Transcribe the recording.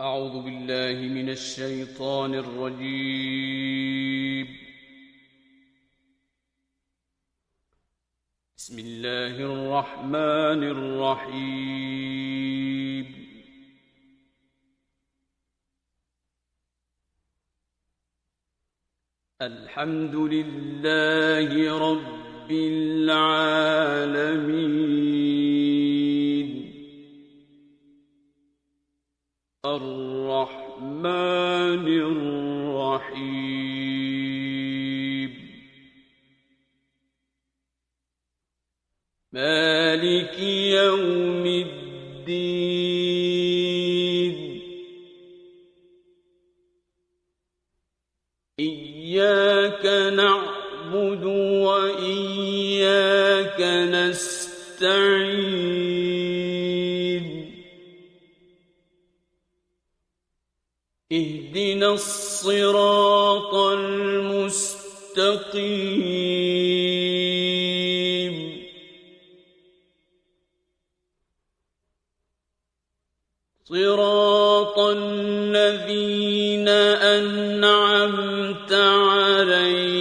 أعوذ بالله من الشيطان الرجيم. بسم الله الرحمن الرحيم. الحمد لله رب العالمين، الرحمن الرحيم، مالك يوم الدين، إياك نعبد وإياك نستعين، اهدنا الصراط المستقيم، صراط الذين أنعمت عليهم